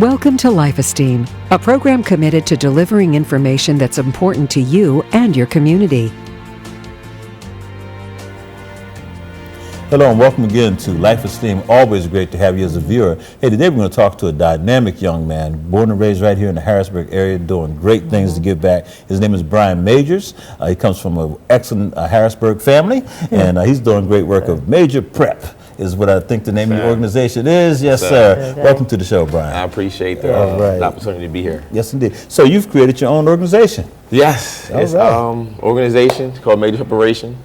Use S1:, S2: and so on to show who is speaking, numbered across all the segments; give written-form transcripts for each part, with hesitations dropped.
S1: Welcome to Life Esteem, a program committed to delivering information that's important to you and your community.
S2: Hello and welcome again to Life Esteem. Always great to have you as a viewer. Hey, today we're going to talk to a dynamic young man, born and raised right here in the Harrisburg area, doing great things to give back. His name is Bryan Majors. He comes from an excellent Harrisburg family, and he's doing great work of Major Prep is what I think the name of your organization is. Yes, sir. Welcome to the show, Bryan.
S3: I appreciate the opportunity to be here.
S2: Yes, indeed. So you've created your own organization.
S3: Yes, it's organization called Major Preparation.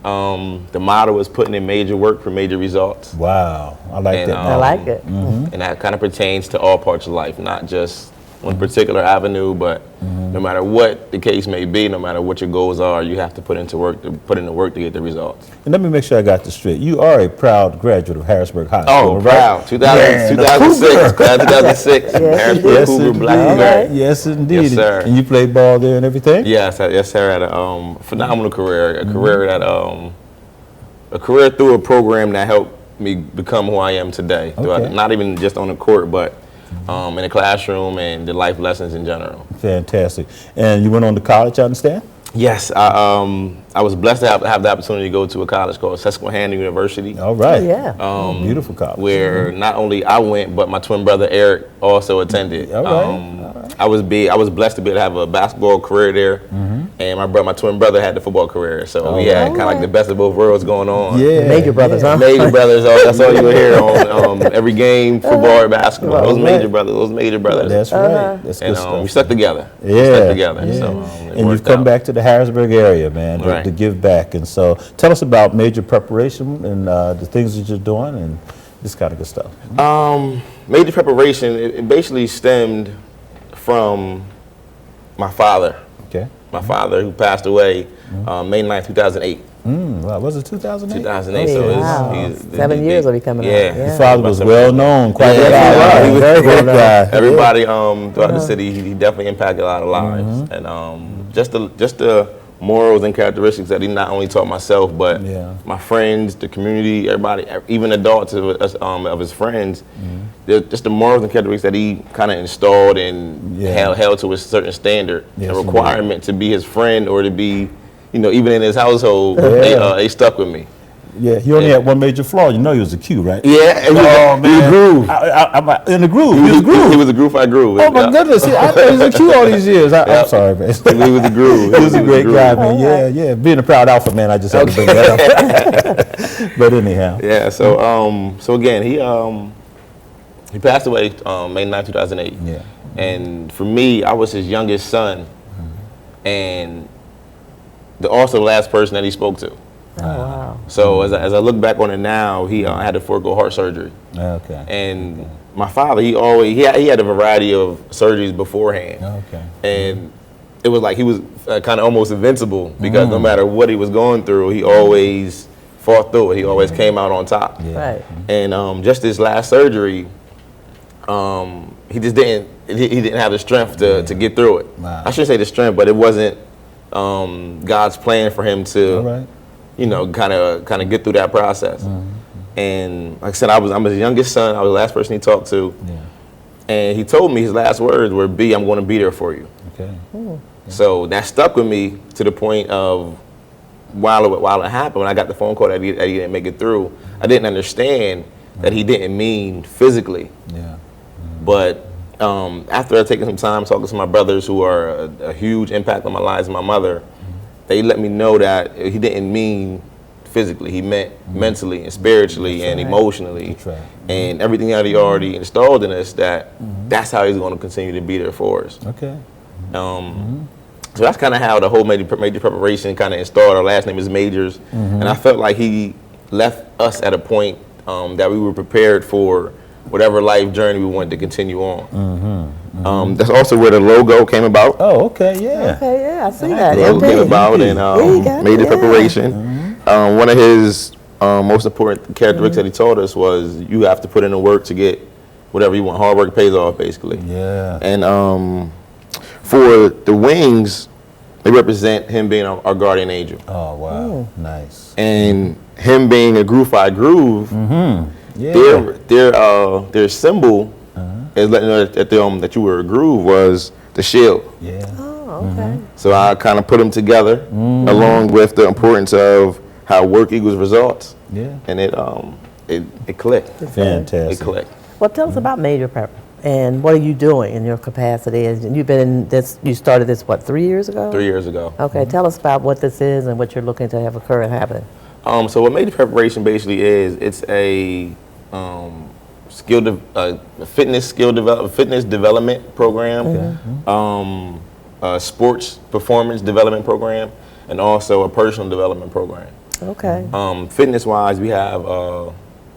S3: The motto is putting in major work for major results.
S2: Wow, I like that.
S4: I like it.
S3: And that kind of pertains to all parts of life, not just one particular avenue, but no matter what the case may be, no matter what your goals are, you have to put in the work to get the results.
S2: And let me make sure I got this straight. You are a proud graduate of Harrisburg High School,
S3: right? Proud. 2006, class 2006, Harrisburg Cougar, Black and Gray.
S2: Yes, indeed.
S3: Yes, sir.
S2: And you played ball there and everything?
S3: Yes, sir. Had a phenomenal career, a career through a program that helped me become who I am today. Not even just on the court, but in the classroom and the life lessons in general.
S2: Fantastic. And you went on to college, I understand?
S3: Yes, I was blessed to have the opportunity to go to a college called Susquehanna University.
S2: All right.
S3: Beautiful college. Where not only I went, but my twin brother Eric also attended.
S2: All right.
S3: I was blessed to be able to have a basketball career there, and my twin brother had the football career. So we had kind of like the best of both worlds going on.
S2: Yeah.
S4: Major brothers, huh?
S3: Major brothers. That's all you would hear on every game, football or basketball. Those major brothers.
S2: That's right. That's good stuff.
S3: We stuck together.
S2: Yeah.
S3: We stuck together.
S2: Yeah.
S3: So,
S2: and you've come back to the Harrisburg area, man, to give back. And so tell us about Major Preparation and the things that you're doing and this kind of good stuff.
S3: Major Preparation, it basically stemmed from my father.
S2: Okay.
S3: My father, who passed away May 9th, 2008.
S2: Wow, was it 2008?
S3: 2008, so
S4: 7 years will be coming up.
S2: Yeah. Your father was well known, quite a guy. He was a great guy.
S3: Everybody throughout the city, he definitely impacted a lot of lives. And just the morals and characteristics that he not only taught myself, but my friends, the community, everybody, even adults of his friends, just the morals and characteristics that he kind of installed and held to a certain standard, a requirement to be his friend or to be, even in his household, they stuck with me.
S2: Yeah, he only had one major flaw. You know he was a Q, right?
S3: Yeah.
S2: Man. He was a groove. In the groove. He was a groove.
S3: He was a groove I grew.
S2: Oh, my goodness. I thought he was a Q all these years. I'm sorry, man.
S3: He was a groove.
S2: He was a great guy, man. Yeah. Being a proud alpha man, I just had to bring that up. But anyhow.
S3: Yeah, so again, he passed away May 9, 2008.
S2: Yeah.
S3: And for me, I was his youngest son and also the last person that he spoke to.
S4: Oh, wow.
S3: So as I look back on it now, he had to forego heart surgery.
S2: Okay.
S3: And my father, he had a variety of surgeries beforehand.
S2: Okay.
S3: And it was like he was kind of almost invincible because no matter what he was going through, he always fought through it. He always came out on top.
S4: Yeah. Right.
S3: And just this last surgery, he just didn't have the strength to get through it.
S2: Wow.
S3: I shouldn't say the strength, but it wasn't God's plan for him to kind of get through that process. And like I said, I'm his youngest son. I was the last person he talked to. Yeah. And he told me his last words were, "B, I'm going to be there for you."
S2: Okay.
S3: So that stuck with me to the point of while it happened, when I got the phone call that he didn't make it through, I didn't understand that he didn't mean physically.
S2: Yeah.
S3: But after I'd taken some time talking to my brothers who are a huge impact on my lives and my mother, they let me know that he didn't mean physically. He meant mentally and spiritually and emotionally. And everything that he already installed in us, that's how he's going to continue to be there for us.
S2: Okay.
S3: So that's kind of how the whole major preparation kind of installed. Our last name is Majors. And I felt like he left us at a point that we were prepared for whatever life journey we wanted to continue on. That's also where the logo came about.
S2: Oh, okay, yeah.
S4: Okay, yeah, I see that.
S3: The logo came about and Major Preparation. One of his most important characteristics that he taught us was you have to put in the work to get whatever you want. Hard work pays off, basically.
S2: Yeah.
S3: And for the wings, they represent him being our guardian angel.
S2: Oh, wow. Nice.
S3: And him being a groove by groove, their symbol is letting know that you were a groove was the shield.
S2: Yeah.
S4: Oh, okay.
S3: So I kind of put them together along with the importance of how work equals results.
S2: Yeah.
S3: And it clicked.
S2: Fantastic.
S3: It clicked.
S4: Well, tell us about Major Prep and what are you doing in your capacity? And you've been in this, you started this, what, 3 years ago?
S3: 3 years ago.
S4: Okay, tell us about what this is and what you're looking to have occur and happen.
S3: So what major preparation basically is, it's a fitness development program, a sports performance development program, and also a personal development program.
S4: Okay.
S3: Fitness-wise, we have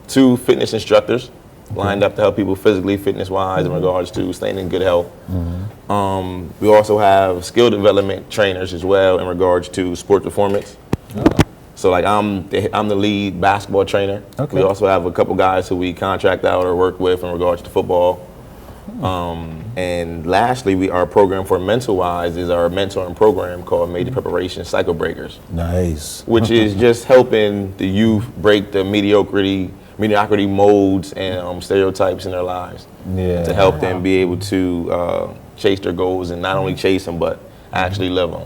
S3: 2 fitness instructors lined up to help people physically, fitness-wise, in regards to staying in good health. We also have skill development trainers as well in regards to sport performance. So like I'm the lead basketball trainer.
S2: Okay.
S3: We also have a couple guys who we contract out or work with in regards to football. And lastly, our program for mental-wise is our mentoring program called Major Preparation Cycle Breakers.
S2: Nice.
S3: Which is just helping the youth break the mediocrity molds and stereotypes in their lives.
S2: Yeah.
S3: To help them be able to chase their goals and not only chase them, but actually live them.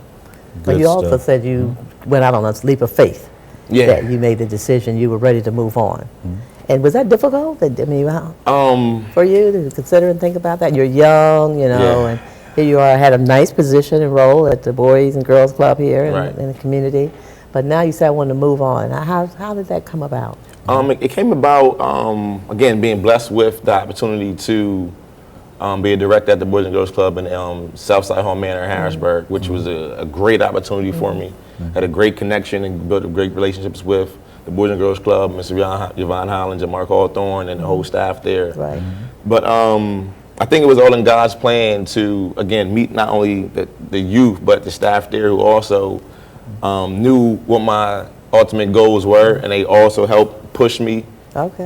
S4: But you also said you went out on a leap of faith.
S3: Yeah.
S4: That you made the decision, you were ready to move on. And was that difficult? I mean, for you to consider and think about that? You're young, you know, and here you are, had a nice position and role at the Boys and Girls Club here in the community. But now you said I wanted to move on. How did that come about?
S3: It came about, again, being blessed with the opportunity to be a director at the Boys and Girls Club in Southside Home Manor in Harrisburg, which was a great opportunity for me. Had a great connection and built great relationships with the Boys and Girls Club, Mr. Yvonne Hollins and Mark Hawthorne and the whole staff there.
S4: Right.
S3: But I think it was all in God's plan to, again, meet not only the youth, but the staff there who also knew what my ultimate goals were, and they also helped push me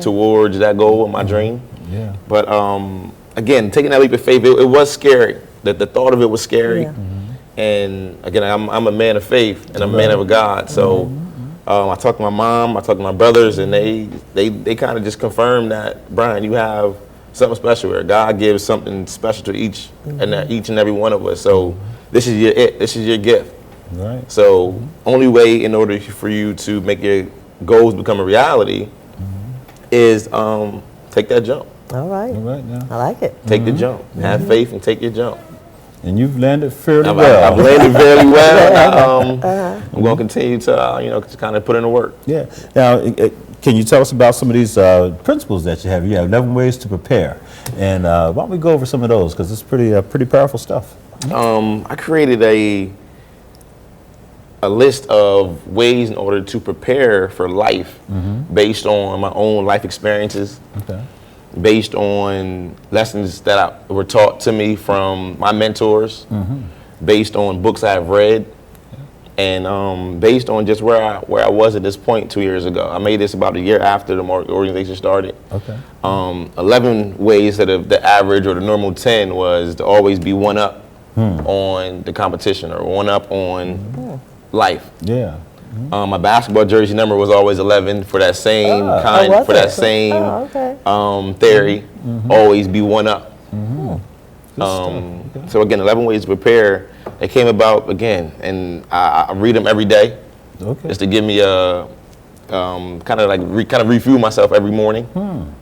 S3: towards that goal and my dream.
S2: Yeah.
S3: But again, taking that leap of faith, it was scary. The thought of it was scary.
S4: Yeah.
S3: And again, I'm a man of faith and I'm a man of God. So I talked to my mom, I talked to my brothers, and they kind of just confirmed that, Bryan, you have something special here. God gives something special to each and every one of us. So this is your gift.
S2: Right.
S3: So only way in order for you to make your goals become a reality is take that jump.
S4: All right.
S2: All right now.
S4: I like it.
S3: Take the jump. Have faith and take your jump.
S2: And you've landed fairly well.
S3: I've landed very well. I'm going to continue to, to kind of put in the work.
S2: Yeah. Now, can you tell us about some of these principles that you have? You have 11 ways to prepare. And why don't we go over some of those, because it's pretty powerful stuff.
S3: I created a list of ways in order to prepare for life based on my own life experiences.
S2: Okay.
S3: Based on lessons that were taught to me from my mentors, based on books I've read, and based on just where I was at this point 2 years ago. I made this about a year after the organization started.
S2: Okay.
S3: 11 ways that the average or the normal 10 was to always be one up on the competition or one up on life.
S2: Yeah.
S3: My basketball jersey number was always 11 for that same theory. Always be one up. So again, 11 ways to prepare. They came about again, and I read them every day, just to give me a kind of refuel myself every morning.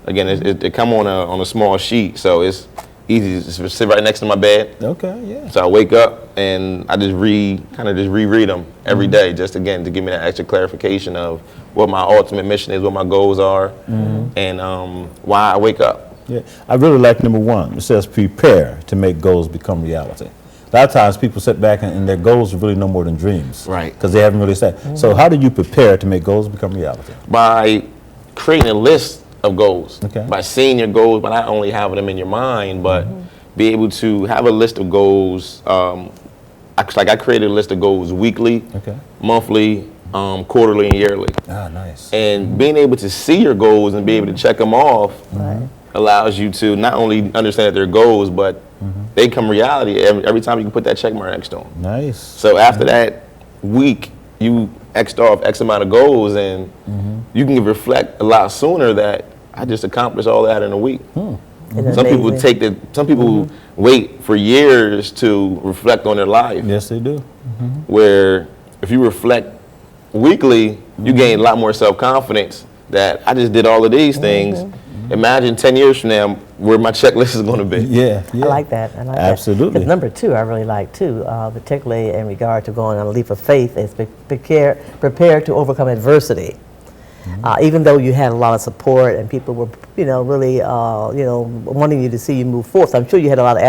S3: Again, it come on a small sheet, so it's easy to just sit right next to my bed.
S2: Okay. Yeah.
S3: So I wake up and I just reread them every day, just again to give me that extra clarification of what my ultimate mission is, what my goals are, and why I wake up.
S2: Yeah. I really like number 1. It says prepare to make goals become reality. A lot of times people sit back and their goals are really no more than dreams.
S3: Right.
S2: Because they haven't really set. So how do you prepare to make goals become reality?
S3: By creating a list of goals.
S2: Okay.
S3: By seeing your goals, but not only having them in your mind, but be able to have a list of goals. I created a list of goals weekly, monthly, quarterly, and yearly.
S2: Ah, nice.
S3: And being able to see your goals and be able to check them off allows you to not only understand that they're goals, but they become reality every time you can put that check mark next to them.
S2: Nice.
S3: So after that week, you X'd off X amount of goals, and you can reflect a lot sooner that I just accomplished all that in a week. Some people some people wait for years to reflect on their life.
S2: Yes, they do.
S3: Where if you reflect weekly, you gain a lot more self-confidence that I just did all of these things. Imagine 10 years from now where my checklist is going to be.
S2: Yeah.
S4: I like that. I like
S2: Absolutely.
S4: Because number 2, I really like too, particularly in regard to going on a leap of faith, is prepare to overcome adversity. Even though you had a lot of support and people were, really, wanting you to see you move forward. So I'm sure you had a lot of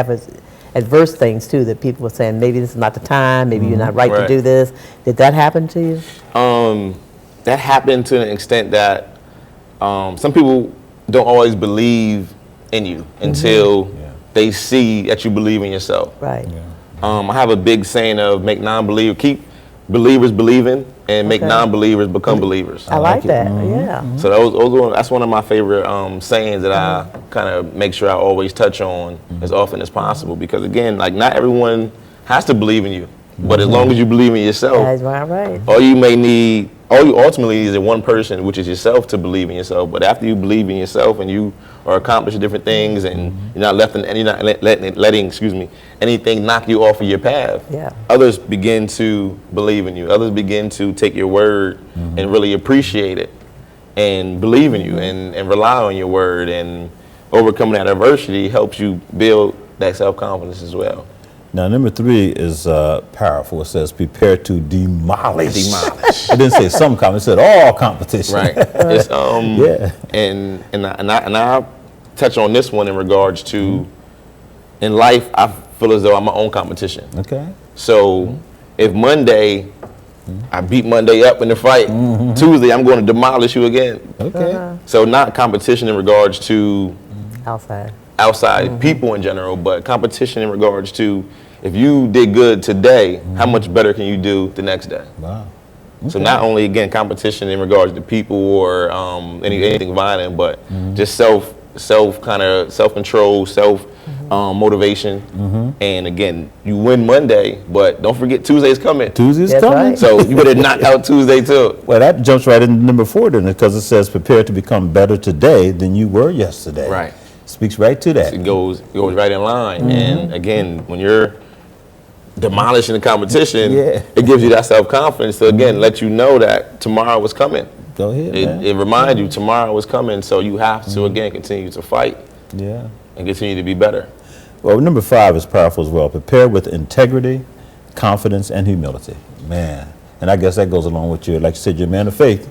S4: adverse things too that people were saying, maybe this is not the time, maybe you're not right to do this. Did that happen to you?
S3: That happened to an extent that some people don't always believe in you until they see that you believe in yourself.
S4: Right.
S2: Yeah.
S3: I have a big saying of keep believers believing and make non-believers become believers.
S4: I like that. Yeah.
S3: So that's one of my favorite sayings that I kind of make sure I always touch on as often as possible, because again, like, not everyone has to believe in you, but as long as you believe in yourself,
S4: that's right.
S3: all you ultimately need is one person, which is yourself, to believe in yourself. But after you believe in yourself and you are accomplishing different things, and you're not letting anything knock you off of your path, others begin to believe in you. Others begin to take your word and really appreciate it and believe in you and rely on your word. And overcoming that adversity helps you build that self-confidence as well.
S2: Now, number 3 is powerful. It says, prepare to demolish. It didn't say some competition. It said all competition.
S3: Right. It's, and I touch on this one in regards to, in life, I feel as though I'm my own competition.
S2: Okay.
S3: So if Monday, I beat Monday up in the fight, Tuesday, I'm going to demolish you again.
S2: Okay.
S3: So not competition in regards to outside people in general, but competition in regards to, if you did good today, how much better can you do the next day?
S2: Wow. Okay.
S3: So not only, again, competition in regards to people or anything violent, but just self-control, motivation. And again, you win Monday, but don't forget Tuesday's coming.
S2: Tuesday's coming.
S4: Right.
S3: So you better knock out Tuesday too.
S2: Well, that jumps right into number 4 then, because it says prepare to become better today than you were yesterday.
S3: Right.
S2: Speaks right to that.
S3: It goes right in line. And again, when you're demolishing the competition, it gives you that self-confidence to, again, let you know that tomorrow is coming.
S2: Go ahead, man.
S3: It reminds you tomorrow is coming, so you have to, again, continue to fight and continue to be better.
S2: Well, number 5 is powerful as well. Prepare with integrity, confidence, and humility. Man, and I guess that goes along with you, like you said, you're a man of faith.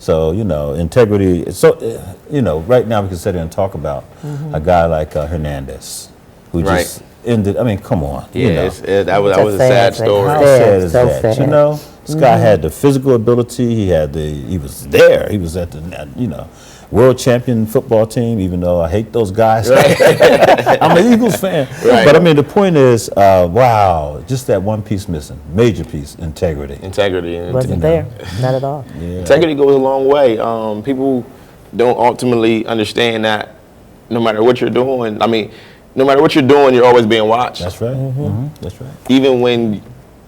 S2: So, integrity, right now we can sit here and talk about a guy like Hernandez, who just ended, come on.
S3: That was a sad story.
S2: How sad is that? This guy had the physical ability, he was there, he was at the, world champion football team, even though I hate those guys. I'm an Eagles fan. Right. But the point is, wow, just that one piece missing, major piece, integrity.
S4: Wasn't there, not at all.
S3: Yeah. Integrity goes a long way. People don't ultimately understand that no matter what you're doing, no matter what you're doing, you're always being watched.
S2: That's right. That's right.
S3: Even when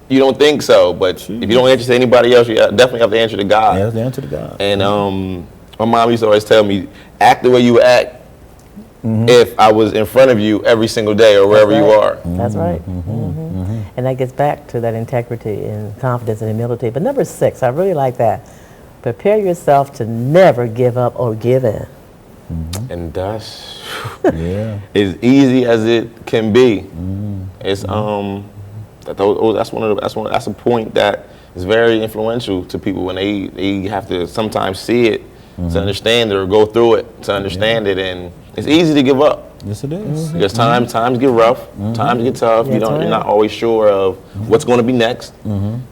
S3: you don't think so, but if you don't answer to anybody else, you definitely have to answer to God.
S2: Yeah, you have to answer to God.
S3: And my mom used to always tell me, act the way you act if I was in front of you every single day or wherever you are.
S4: That's right. And that gets back to that integrity and confidence and humility. But number 6, I really like that. Prepare yourself to never give up or give in.
S3: And that's as easy as it can be. It's that's a point that is very influential to people when they have to sometimes see it to understand it, or go through it to understand it. And it's easy to give up.
S2: Yes, it is.
S3: Because times get rough, times get tough. You're not always sure of what's going to be next. And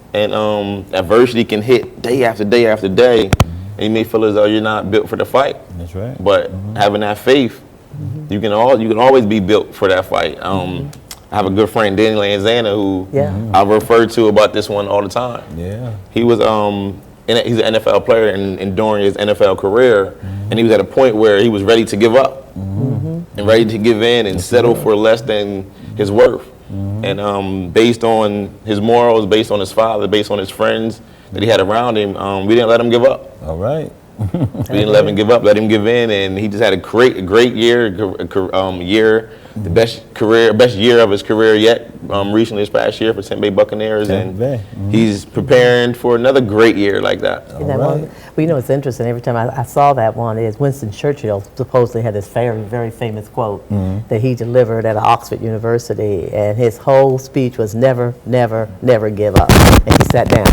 S3: adversity can hit day after day after day, and you may feel as though you're not built for the fight.
S2: That's right.
S3: But having that faith, you can always be built for that fight. I have a good friend, Danny Lanzana, who I refer to about this one all the time. Yeah. He was he's an NFL player, and during his NFL career, and he was at a point where he was ready to give up and ready to give in and settle for less than his worth. And based on his morals, based on his father, based on his friends that he had around him, we didn't let him give up.
S2: All right.
S3: We didn't let him give up, let him give in, and he just had a great year, the best year of his career yet. Recently, this past year for Tampa Bay Buccaneers, and he's preparing for another great year like that.
S4: Well, you know, it's interesting. Every time I saw that one, is Winston Churchill supposedly had this very famous quote that he delivered at Oxford University, and his whole speech was never give up. And he sat down,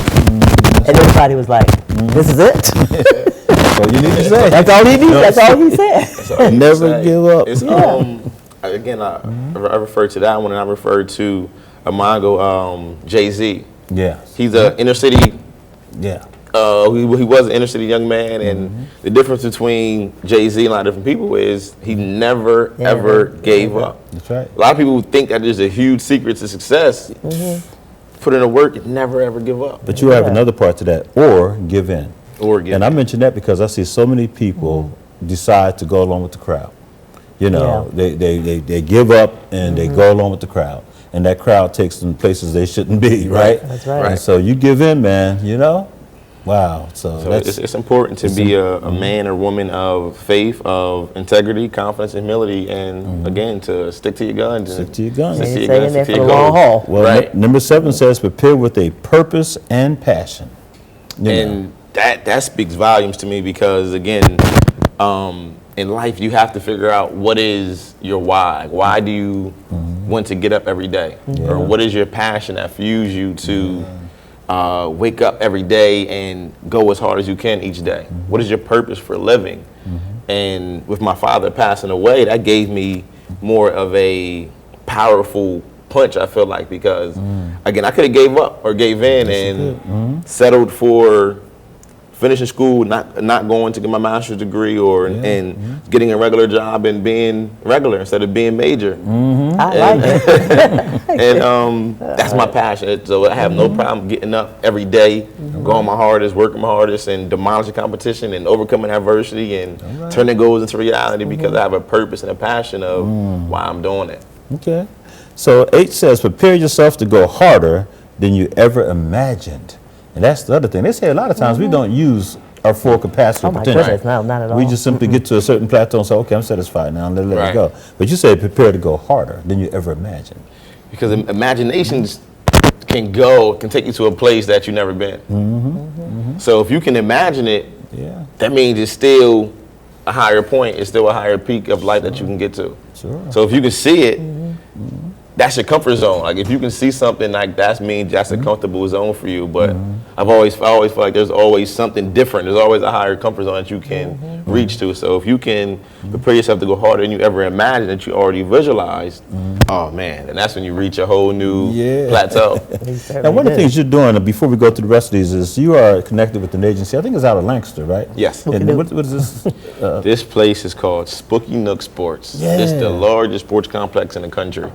S4: and everybody was like, "This is it."
S2: That's all you need to say.
S4: That's all he needs. That's all he said.
S2: Never give up.
S3: It's, again, I refer to that one, and I refer to Imago, Jay-Z.
S2: Yeah.
S3: He's an inner city.
S2: Yeah.
S3: He was an inner city young man, and the difference between Jay-Z and a lot of different people is he never ever gave up.
S2: That's right.
S3: A lot of people think that there's a huge secret to success. Put in the work and never ever give up.
S2: But you have another part to that, or give in.
S3: Or give in.
S2: And I mention that because I see so many people decide to go along with the crowd. You know, they give up and they go along with the crowd. And that crowd takes them places they shouldn't be, right?
S4: That's right.
S2: And so you give in, man, you know? Wow. So
S3: it's important to be a man or woman of faith, of integrity, confidence, humility, and again, to stick to your guns.
S2: Stick to your guns.
S4: And you're saying that for the long haul.
S2: Well, number 7 says, prepare with a purpose and passion.
S3: And that speaks volumes to me because, again, in life, you have to figure out what is your why. Why do you want to get up every day? Or what is your passion that fuels you to wake up every day and go as hard as you can each day? What is your purpose for living? And with my father passing away, that gave me more of a powerful punch, I feel like, because, again, I could have gave up or gave in and settled for finishing school, not going to get my master's degree, or and getting a regular job and being regular instead of being major.
S4: I like it.
S3: And that's my passion. So I have no problem getting up every day, going my hardest, working my hardest, and demolishing competition and overcoming adversity and turning goals into reality because I have a purpose and a passion of why I'm doing it.
S2: Okay. So 8 says, prepare yourself to go harder than you ever imagined. And that's the other thing. They say a lot of times we don't use our full capacity potential.
S4: Goodness, no, not at all.
S2: We just simply get to a certain plateau and say, okay, I'm satisfied now, and let it go. But you say prepare to go harder than you ever imagined.
S3: Because imaginations can take you to a place that you've never been. So if you can imagine it, that means it's still a higher point, it's still a higher peak of life that you can get to. So if you can see it, that's your comfort zone. Like if you can see something like that, means that's a comfortable zone for you. But I always feel like there's always something different. There's always a higher comfort zone that you can reach to. So if you can prepare yourself to go harder than you ever imagined, that you already visualized, oh man, and that's when you reach a whole new plateau.
S2: Now, one of the things you're doing, before we go through the rest of these, is you are connected with an agency. I think it's out of Lancaster, right?
S3: Yes.
S2: And what is this?
S3: This place is called Spooky Nook Sports. It's the largest sports complex in the country.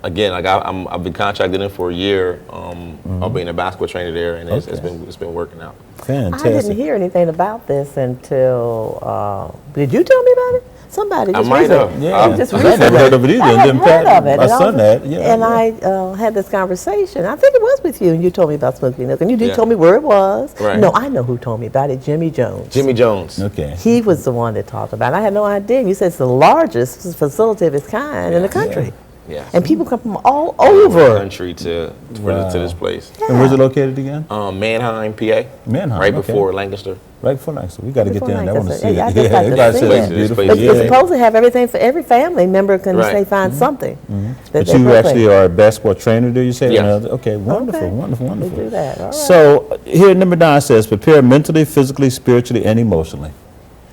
S3: Again, like I've been contracted in for a year. I'll be a basketball trainer there, and it's been working out.
S2: Fantastic.
S4: I didn't hear anything about this until. Did you tell me about it? Somebody just
S3: I might have.
S2: I never heard of it either.
S4: I hadn't heard of it.
S2: My son had.
S4: And I had this conversation. I think it was with you, and you told me about Spooky Nook, and you did tell me where it was.
S3: Right.
S4: No, I know who told me about it. Jimmy Jones.
S3: Jimmy Jones.
S2: Okay.
S4: He was the one that talked about it. I had no idea. You said it's the largest facility of its kind in the country.
S3: Yeah.
S4: And people come from all over
S3: the country to this place.
S2: And where's it located again?
S3: Manheim, PA.
S2: Manheim.
S3: Right before Lancaster.
S2: Right before Lancaster. We got to get there. I want to see it.
S4: I just like to see it.
S2: Beautiful.
S4: It's supposed to have everything for every family member can say find something.
S2: But you actually are a basketball trainer, do you say?
S3: Yeah.
S2: Okay, wonderful.
S4: We do that. All right.
S2: So here, number 9 says, prepare mentally, physically, spiritually, and emotionally.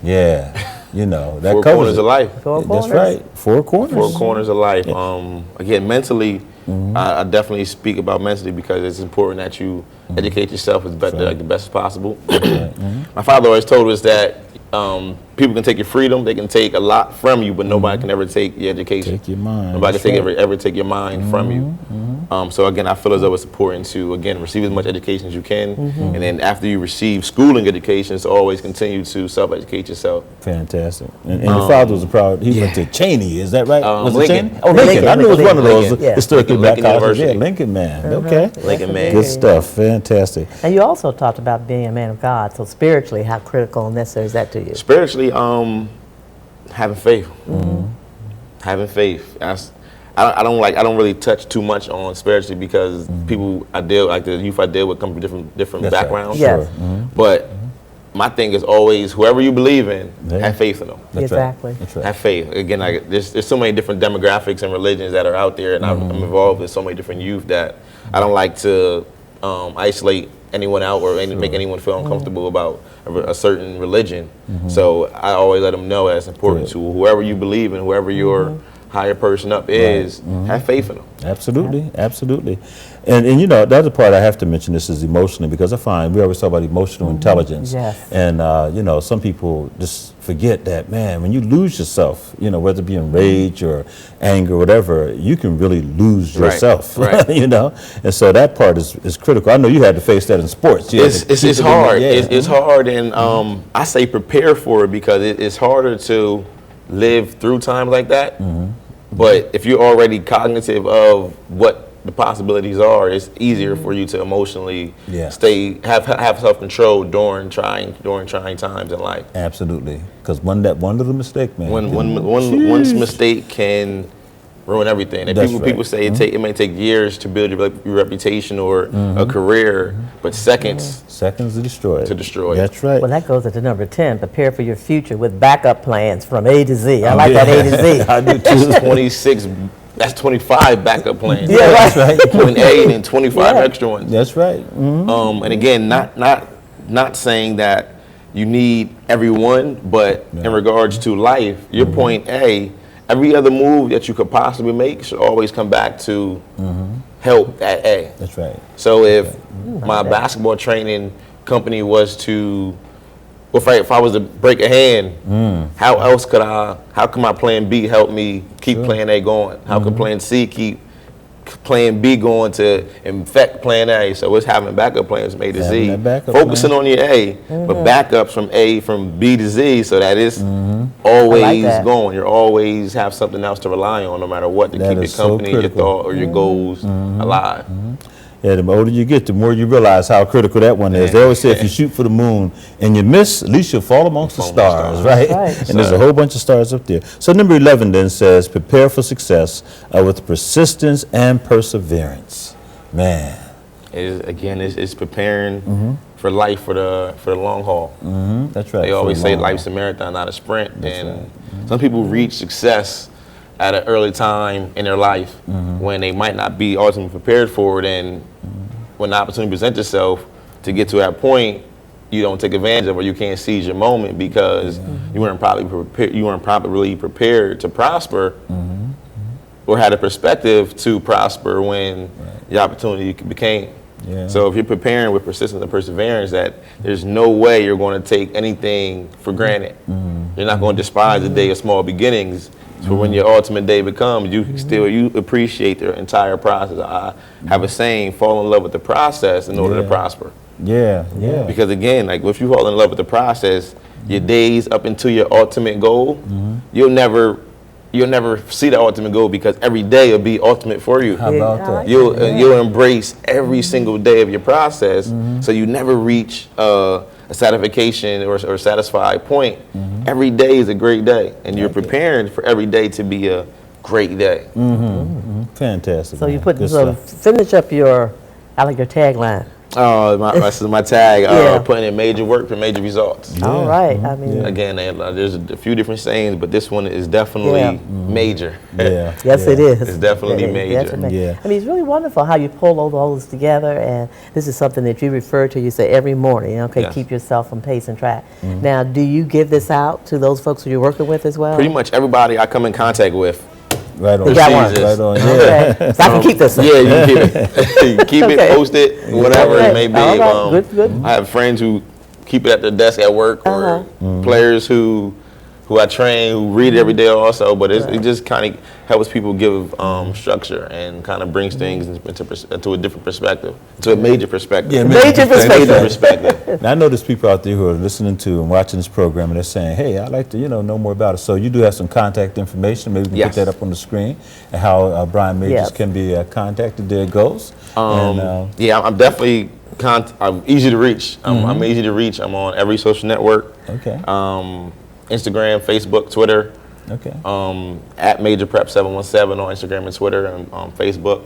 S2: Yeah. You know, that
S3: Four
S2: covers
S3: corners
S2: it.
S3: of life.
S2: That's right. 4 corners.
S3: 4 corners of life. Again, mentally, I definitely speak about mentally because it's important that you educate yourself as like the best as possible. My father always told us that people can take your freedom, they can take a lot from you, but nobody can ever take your education.
S2: Take your mind.
S3: Nobody can ever take your mind from you. So again, I feel as though it's important to, again, receive as much education as you can. And then after you receive schooling education, to always continue to self-educate yourself.
S2: Fantastic. And your father was a proud, he went to Cheney, is that right? Was
S3: Lincoln.
S2: it Cheney? Oh, Lincoln. I knew it was one of those historically black colleges.
S3: University.
S2: Yeah, Lincoln man. Okay.
S3: Lincoln man.
S2: Good stuff. Fantastic.
S4: And you also talked about being a man of God. So spiritually, how critical and necessary is that to you?
S3: Spiritually, having faith. Having faith. I don't really touch too much on spiritually because people the youth I deal with come from different backgrounds.
S2: Right. Sure.
S3: But my thing is always whoever you believe in, have faith in them.
S4: Exactly.
S2: That's right.
S3: Have faith. Again, there's so many different demographics and religions that are out there, and I'm involved with so many different youth that I don't like to isolate anyone out or make anyone feel uncomfortable about a certain religion. So I always let them know that it's important to whoever you believe in, whoever your higher person up is, have faith in them.
S2: Absolutely, absolutely. And you know, the other part I have to mention this is emotionally, because I find we always talk about emotional intelligence.
S4: Yes.
S2: And you know, some people just forget that, man, when you lose yourself, you know, whether it be in rage or anger or whatever, you can really lose yourself.
S3: Right.
S2: You know? And so that part is critical. I know you had to face that in sports.
S3: It's hard. It's hard, and I say prepare for it because it's harder to live through times like that. But if you're already cognitive of what the possibilities are, it's easier for you to emotionally have self-control during trying times in life.
S2: Absolutely, because one little mistake, man.
S3: One mistake can ruin everything. And people say it may take years to build your reputation or a career, but seconds
S2: to destroy it. That's right.
S4: Well, that goes into number 10. Prepare for your future with backup plans from A to Z. I like that A to Z.
S2: I do too.
S3: 26. That's 25 backup plans.
S4: Yeah,
S2: that's right.
S3: Point A and then 25 extra ones.
S2: That's right.
S3: And again, not saying that you need everyone, but in regards to life, your point A, every other move that you could possibly make should always come back to help at A.
S2: That's right.
S3: So if my basketball training company was to, if I was to break a hand, how can my plan B help me keep plan A going? How can plan C keep plan B going to infect plan A? So it's having backup plans from A to Z, focusing on your A, but backups from B to Z, so that it's always going. You always have something else to rely on, no matter what, to keep your company, your thought, or your goals alive.
S2: Yeah, the older you get, the more you realize how critical that one is. They always say if you shoot for the moon and you miss, at least you'll fall amongst the stars, right? And there's a whole bunch of stars up there. So number 11 then says, prepare for success with persistence and perseverance. Man.
S3: It's preparing for life for the long haul.
S2: That's right.
S3: They always say life's a marathon, not a sprint. And some people reach success at an early time in their life when they might not be ultimately prepared for it, and when the opportunity presents itself to get to that point, you don't take advantage of it, or you can't seize your moment because you weren't properly prepared to prosper or had a perspective to prosper when the opportunity became. So if you're preparing with persistence and perseverance, that there's no way you're going to take anything for granted. You're not going to despise the day of small beginnings. So when your ultimate day becomes, you appreciate the entire process. I have a saying: fall in love with the process in order to prosper. Because again, like if you fall in love with the process, your days up until your ultimate goal, you'll never see the ultimate goal because every day will be ultimate for you.
S2: How about that?
S3: You'll embrace every single day of your process, so you never reach a satisfaction or satisfied point. Every day is a great day, and you're preparing for every day to be a great day.
S2: Fantastic.
S4: So you finish up your tagline.
S3: This is my tag. Putting in major work for major results.
S4: All right. I mean,
S3: again, there's a few different sayings, but this one is definitely major.
S4: Yes, it is.
S3: It's definitely major.
S4: I mean, it's really wonderful how you pull all those together, and this is something that you refer to. You say every morning, keep yourself on pace and track. Now, do you give this out to those folks who you're working with as well?
S3: Pretty much everybody I come in contact with.
S2: Right on.
S4: You got one.
S2: Right on.
S4: Okay. So I can keep this.
S3: Yeah, you can keep it. Keep it, post it, whatever it may be.
S4: Right. Good.
S3: I have friends who keep it at their desk at work, or players who who I train, who read every day also, but it just kind of helps people give structure and kind of brings things into a different perspective, to a major perspective.
S2: Yeah,
S4: major
S3: perspective.
S2: Now, I know there's people out there who are listening to and watching this program, and they're saying, "Hey, I'd like to, know more about it." So you do have some contact information. Maybe we can put that up on the screen, and how Bryan Majors can be contacted. There it goes.
S3: Yeah, I'm definitely. I'm easy to reach. I'm easy to reach. I'm on every social network.
S2: Okay.
S3: Instagram, Facebook, Twitter.
S2: Okay.
S3: At Major Prep 717 on Instagram and Twitter and on Facebook.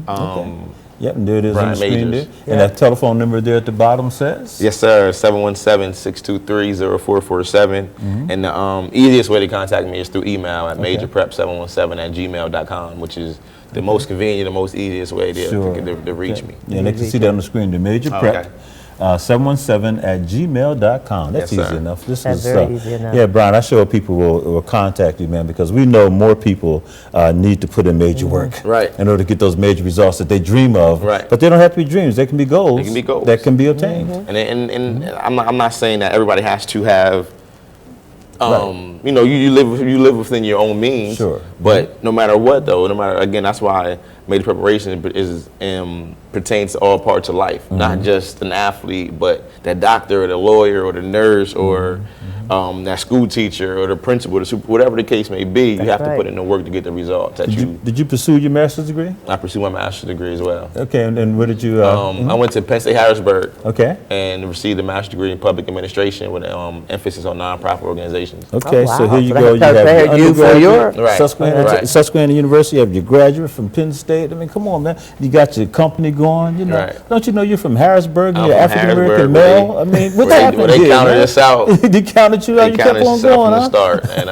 S2: Okay. Yep, and there it is
S3: Bryan
S2: on the screen
S3: Majors.
S2: there. And that telephone number there at the bottom says?
S3: Yes, sir. 717-623-0447. And the easiest way to contact me is through email at majorprep717@gmail.com, which is the most convenient, the most easiest way to reach me.
S2: Yeah, and they can see that on the screen. The Major Prep 717@gmail.com. That's easy enough.
S4: That's very easy enough.
S2: Yeah, Bryan, I sure people will contact you, man, because we know more people need to put in major work in order to get those major results that they dream of.
S3: Right.
S2: But they don't have to be dreams. They can be goals.
S3: They can be goals
S2: that can be obtained.
S3: And I'm not saying that everybody has to have. You live within your own means.
S2: Sure.
S3: But no matter what, though, again, that's why major preparation pertains to all parts of life, not just an athlete, but that doctor or the lawyer or the nurse or that school teacher or the principal, whatever the case may be. You have to put in the work to get the results.
S2: Did you pursue your master's degree?
S3: I pursued my master's degree as well.
S2: Okay, and where did you?
S3: I went to Penn State Harrisburg.
S2: Okay.
S3: And received a master's degree in public administration with an emphasis on nonprofit organizations.
S2: Okay,
S4: wow.
S2: so here you
S4: So
S2: go. You have your
S3: Right.
S2: Susquehanna University. You have your graduate from Penn State. I mean, come on, man. You got your company going. Don't you know you're from Harrisburg and you're African American male? I mean, what's happening
S3: here? They counted
S2: man?
S3: us out.
S2: They counted you out. You kept on going,
S3: from the start. And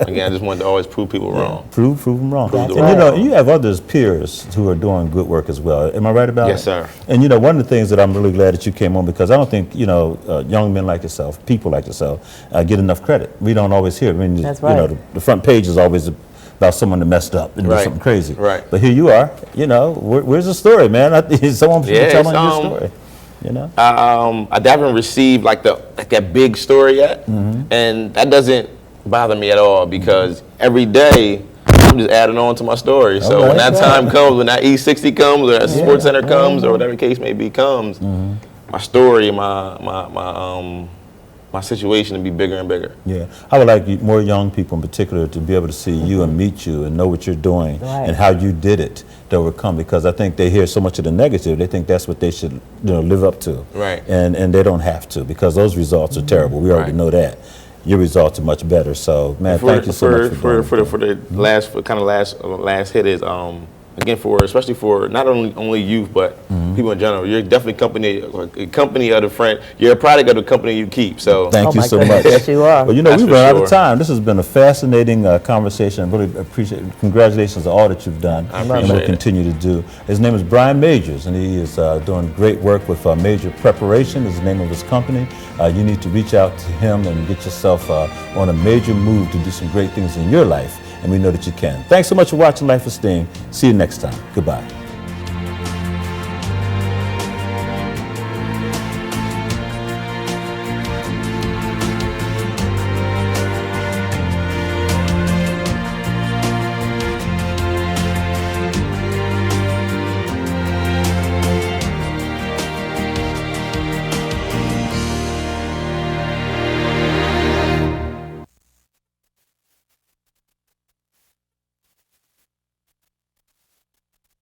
S3: again, I just wanted to always prove people wrong.
S2: Prove them wrong.
S3: Right.
S2: You have others peers who are doing good work as well. Am I right about it?
S3: Yes, sir.
S2: And one of the things that I'm really glad that you came on, because I don't think young men like yourself, people like yourself, get enough credit. We don't always hear it. I mean,
S4: That's right.
S2: The front page is always about someone that messed up and did something crazy.
S3: Right.
S2: But here you are. Where's the story, man? Someone telling your story.
S3: I haven't received like that big story yet, and that doesn't bother me at all because every day I'm just adding on to my story. So when that time comes, when that E60 comes, or that Sports Center comes, or whatever the case may be comes, my story, my situation to be bigger and bigger.
S2: Yeah, I would like more young people in particular to be able to see you and meet you and know what you're doing and how you did it to overcome, because I think they hear so much of the negative, they think that's what they should live up to.
S3: Right.
S2: And they don't have to, because those results are terrible. We already know that. Your results are much better. So, man, thank you so much for
S3: the last hit is again, especially for not only youth, but people in general. You're definitely a company of the friend. You're a product of the company you keep. So
S2: thank you so much.
S4: Yes, you are.
S2: Well, we run out of time. This has been a fascinating conversation. I really appreciate it. Congratulations on all that you've done and will continue to do. His name is Bryan Majors, and he is doing great work with Major Preparation is the name of his company. You need to reach out to him and get yourself on a major move to do some great things in your life. And we know that you can. Thanks so much for watching Life Esteem. See you next time. Goodbye.